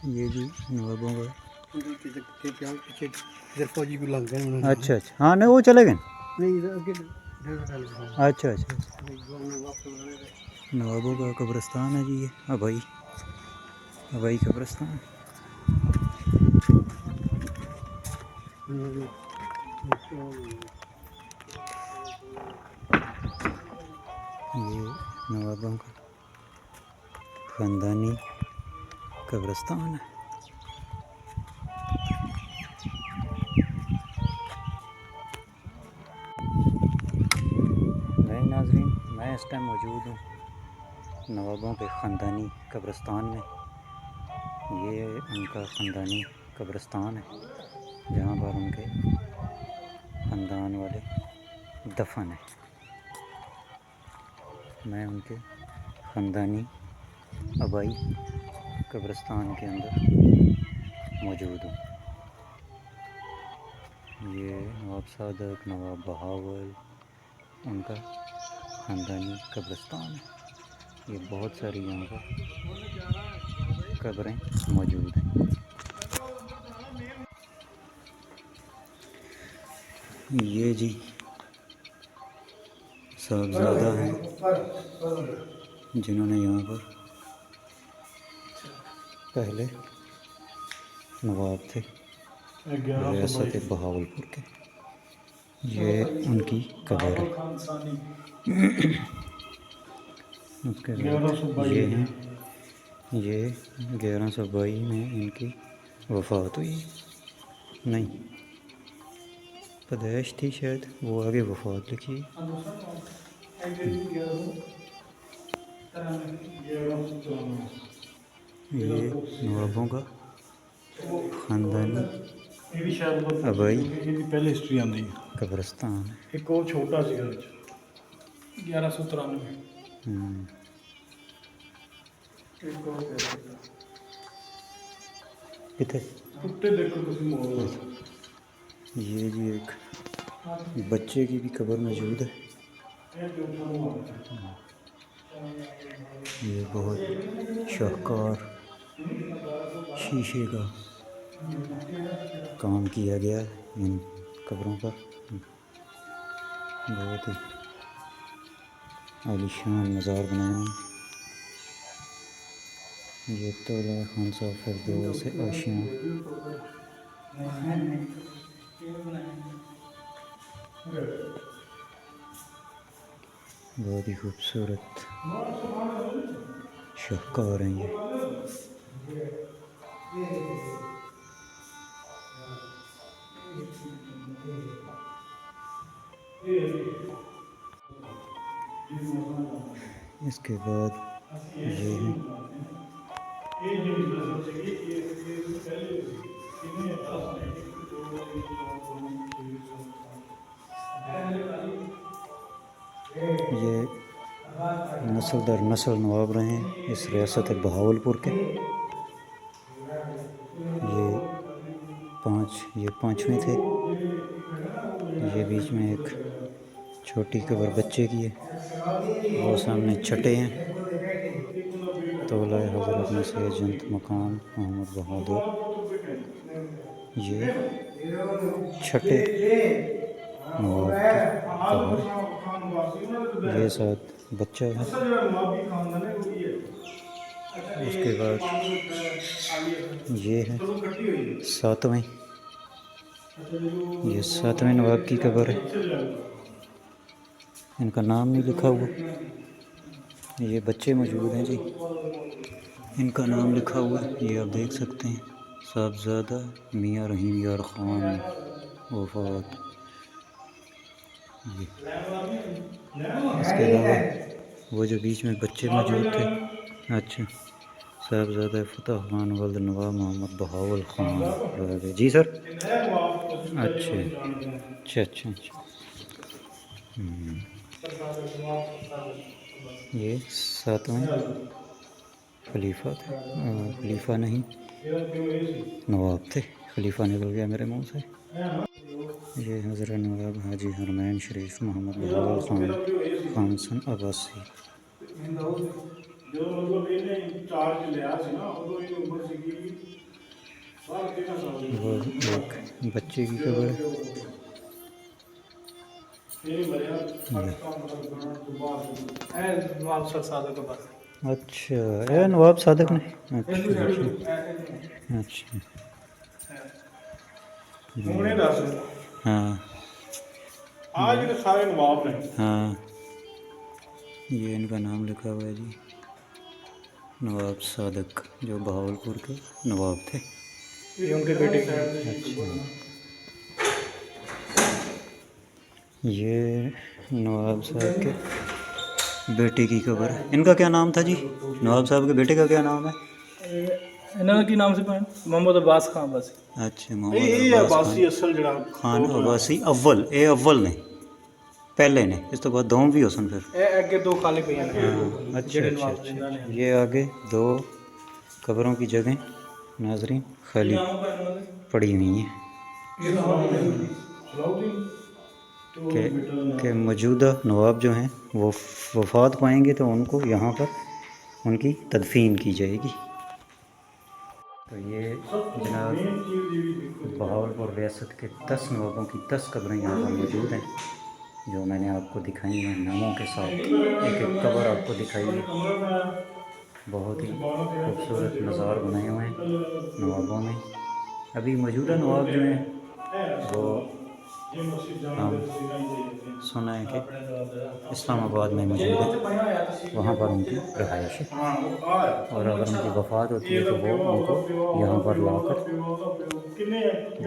ये जी नवाबों का। इधर फौजी को लग गए। अच्छा अच्छा, हाँ नहीं वो चले गए। नहीं इधर आगे अच्छा अच्छा, नवाबों का कब्रिस्तान है जी ये अबई कब्रिस्तान। ये नवाबों का ख़ानदानी कब्रिस्तान है। नहीं नाज़रीन, मैं इस टाइम मौजूद हूँ नवाबों के ख़ानदानी कब्रिस्तान में। ये उनका ख़ानदानी कब्रिस्तान है जहाँ पर उनके ख़ानदान वाले दफन है। मैं उनके ख़ानदानी आबाई कब्रिस्तान के अंदर मौजूद हूँ। ये नवाब सादक, नवाब बहावल, उनका ख़ानदानी कब्रिस्तान है। ये बहुत सारी यहाँ पर कब्रें मौजूद हैं। ये जी साहबज़ादा हैं जिन्होंने यहाँ पर पहले नवाब थे रियासत बहावलपुर के। ये उनकी कब्र है। उसके बाद ये हैं, ये 1122 में इनकी वफ़ात हुई। नहीं, पैदाइश थी शायद, वो आगे वफ़ात लिखी। ये नवाबों का ख़ानदानी आबाई पहले हिस्ट्री आती है। कब्रिस्तान है। एक और छोटा सी 1193 कितने कुत्ते देखो ये जी एक बच्चे की भी कब्र मौजूद है। ये बहुत शाहकार शीशे का काम किया गया है इन कब्रों पर। बहुत ही आलीशान मज़ार बनाए हैं। ये तौला खान साहब फिरदौस आशियाँ। बहुत ही खूबसूरत शाहकार हैं ये। इसके बाद ये हैं, ये नस्ल दर नस्ल नवाब रहे हैं इस रियासत बहावलपुर के। ये पाँचवें थे। ये बीच में एक छोटी कब्र बच्चे की है, वो सामने छठे हैं। तौला हज़रत नसीर जंत मकाम मोहम्मद बहादुर, ये छठे नवाब की कब्र है। ये साथ बच्चा है। उसके बाद ये है सातवें, ये सातवें नवाब की कब्र है। इनका नाम नहीं लिखा हुआ। ये बच्चे मौजूद हैं जी, इनका नाम लिखा हुआ है, ये आप देख सकते हैं। साहबज़ादा मियाँ रहीम यार ख़ान वफ़ात। ये इसके अलावा वो जो बीच में बच्चे मौजूद थे, अच्छा, साहबज़ादा फ़तह खान वल्द नवाब मोहम्मद बहावल ख़ान। जी सर, अच्छा अच्छा अच्छा अच्छा। ये सातवें खलीफा थे, खलीफा नहीं नवाब थे। खलीफा निकल गया मेरे मुंह से। ये हज़रत नवाब हाजी हरमैन शरीफ मोहम्मद बहावल ख़ान सन अब्बासी। वो एक बच्चे की कब्र है। नवाब सर सादक के पास अच्छा, ये नवाब सादक ने। अच्छा अच्छा अच्छा। ਹੁਣੇ ਦੱਸ हाँ ਆ ਜਿਹੜੇ ਸਾਰੇ ਨਵਾਬ ਨੇ हाँ, ये इनका नाम लिखा हुआ है जी, नवाब सादक, जो बहावलपुर के नवाब थे। ये उनके बेटे की अच्छा, ये नवाब साहब के बेटे की कब्र है। इनका क्या नाम था जी? नवाब साहब के बेटे का क्या नाम है? ਇਹਨਾਂ ਦਾ ਕੀ ਨਾਮ ਸੀ ਭੈਣ ਮੁਹੰਮਦ ਅब्बास खां बस अच्छा, ਇਹ मोहम्मद अब्बास ਅब्बासी ਅਸਲ ਜਿਹੜਾ खान अब्बासी अव्वल, ये अव्वल ने, पहले ने, इस तो बाद दोम भी हो सन फिर। ਇਹ ਅੱਗੇ ਦੋ ਖਾਲੀ ਪਈਆਂ ਨੇ हाँ, अच्छा ਜਿਹੜੇ अच्छा ਨਵਾਬ ਜਿੰਦਾ अच्छा। ਨੇ ये आगे दो कब्रों की जगह नाजरीन खाली पड़ी हुई हैं कि मौजूदा नवाब जो हैं वो वफ़ात पाएंगे तो उनको यहाँ पर उनकी तदफीन की जाएगी। तो ये जनाब बहावलपुर रियासत के 10 नवाबों की 10 कब्रें यहाँ पर मौजूद हैं, जो मैंने आपको दिखाई हैं नामों के साथ। एक एक कब्र आपको दिखाई है। बहुत ही खूबसूरत मज़ार बनाए हुए हैं नवाबों में। अभी मौजूदा नवाब जो हैं वो हम सुना है कि इस्लामाबाद में मौजूद है, वहाँ पर उनकी रहाइश है। और अगर उनकी वफ़ात होती है तो वो उनको यहाँ पर लाकर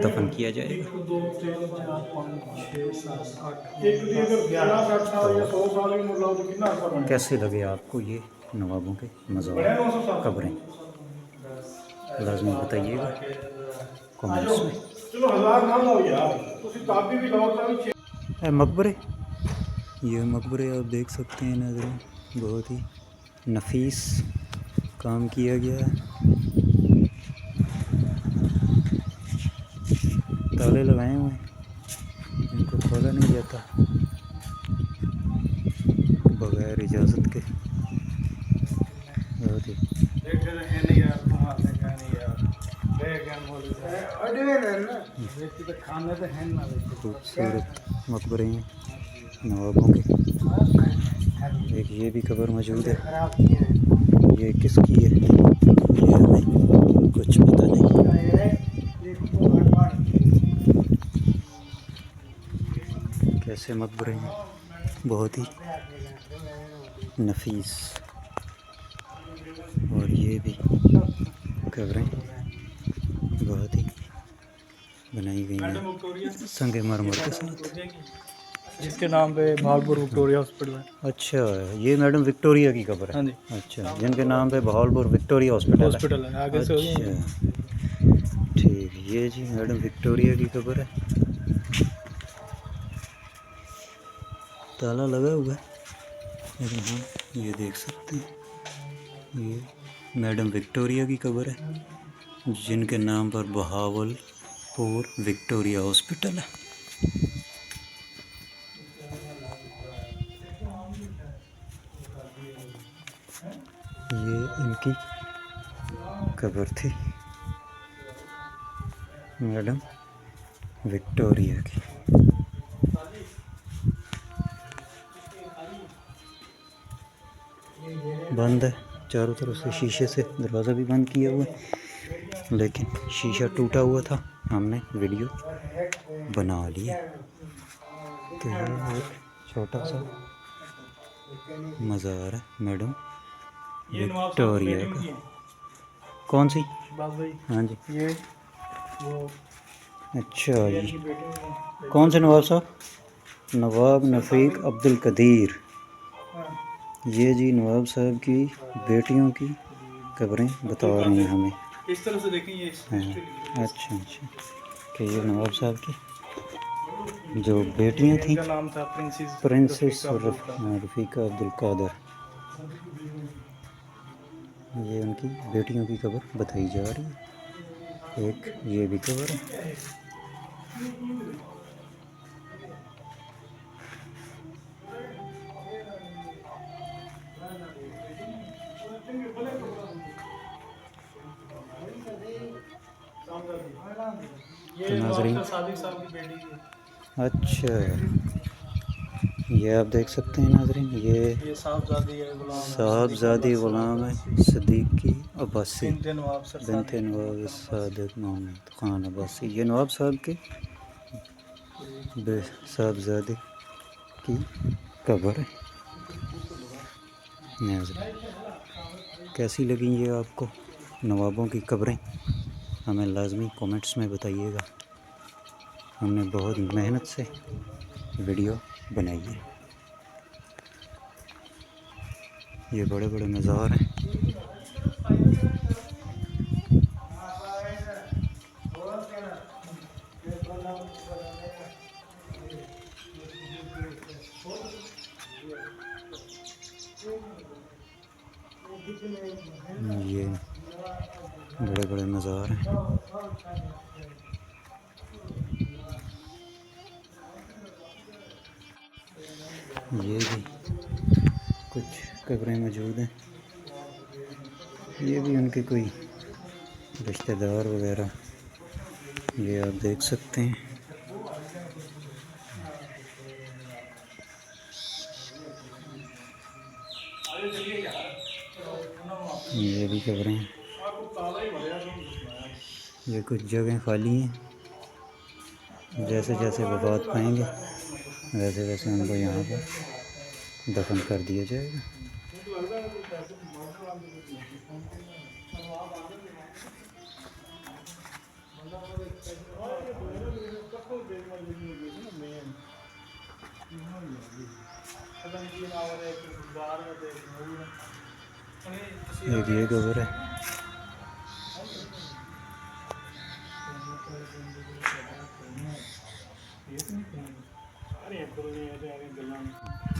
दफन किया जाएगा। तो कैसे लगे आपको ये नवाबों के मज़ार कब्रें, लाजमी बताइएगा कमेंट्स में। मकबरे, ये मकबरे आप देख सकते हैं नज़र, बहुत ही नफीस काम किया गया है। ताले लगाए हुए हैं, इनको खोला नहीं जाता बगैर इजाज़त के। बहुत ही खूबसूरत मकबरे हैं नवाबों के। एक ये भी कब्र मौजूद है, ये किसकी है ये हमें कुछ पता नहीं। कैसे मकबरे हैं, बहुत ही नफीस। और ये भी कब्रें बहुत ही बनाई गई हैं संगमरमर के साथ, जिसके नाम पे बहावलपुर विक्टोरिया हॉस्पिटल है। अच्छा, ये मैडम विक्टोरिया की कब्र है। हाँ जी। अच्छा, जिनके नाम पे बहावलपुर विक्टोरिया हॉस्पिटल है आगे से अच्छा ठीक, ये जी मैडम विक्टोरिया की कब्र है। ताला लगा हुआ है, लेकिन हाँ ये देख सकते हैं, ये मैडम विक्टोरिया की कब्र है, जिनके नाम पर बहावलपुर विक्टोरिया हॉस्पिटल है। ये इनकी कब्र थी मैडम विक्टोरिया की। बंद है चारों तरफ से, शीशे से दरवाज़ा भी बंद किया हुआ है, लेकिन शीशा टूटा हुआ था, हमने वीडियो बना लिया। तो ये एक छोटा सा मज़ार है मैडम विक्टोरिया का। कौन सी? हाँ जी, ये वो अच्छा जी। कौन से नवाब साहब? नवाब नफ़ीक अब्दुल कदीर। ये जी नवाब साहब की बेटियों की कब्रें बता रहे हैं हमें। इस तरह से देखें ये हाँ, अच्छा अच्छा, कि ये नवाब साहब की जो बेटियां थीं, नाम था प्रिंसेस रफ़ीका अब्दुल कादर, ये उनकी बेटियों की कब्र बताई जा रही है। एक ये भी कब्र है। ये तो नाज़रीन, नवाब सादिक साहब की बेटी है। अच्छा, ये आप देख सकते हैं नाज़रीन, ये साहबजादी है गुलाम साहबजादी ग़ुलाम है सिद्दीकी अब्बासी बिनते नवाब सर बिनते सादिक नवाब मोहम्मद सादिक मोहम्मद खान अब्बासी। ये नवाब साहब के साहबजादे की कब्र है। नाज़रीन, कैसी लगी ये आपको नवाबों की कब्रें? हमें लाजमी कमेंट्स में बताइएगा। हमने बहुत मेहनत से वीडियो बनाई है। ये बड़े बड़े मज़ार हैं। ये बड़े बड़े मज़ार हैं। ये भी कुछ कब्रें मौजूद हैं। ये भी उनके कोई रिश्तेदार वगैरह, ये आप देख सकते हैं। ये भी कब्रें हैं। ये कुछ जगह खाली हैं। जैसे जैसे वफ़ात पाएंगे वैसे वैसे उनको यहाँ पर दफन कर दिया जाएगा। एक ये कब्र है।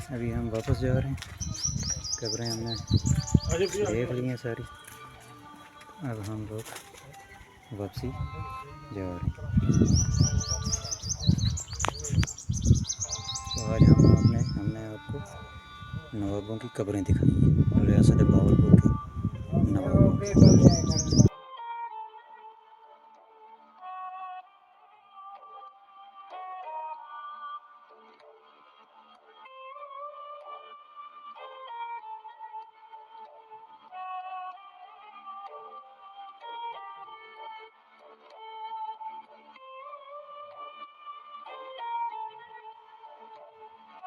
अभी हम वापस जा रहे हैं। कब्रें हमने देख ली हैं सारी। अब हम लोग वापसी जा रहे हैं। तो आज हमने आपको नवाबों की कब्रें दिखाई हैं, रियासत भावलपुर के नवाबों की।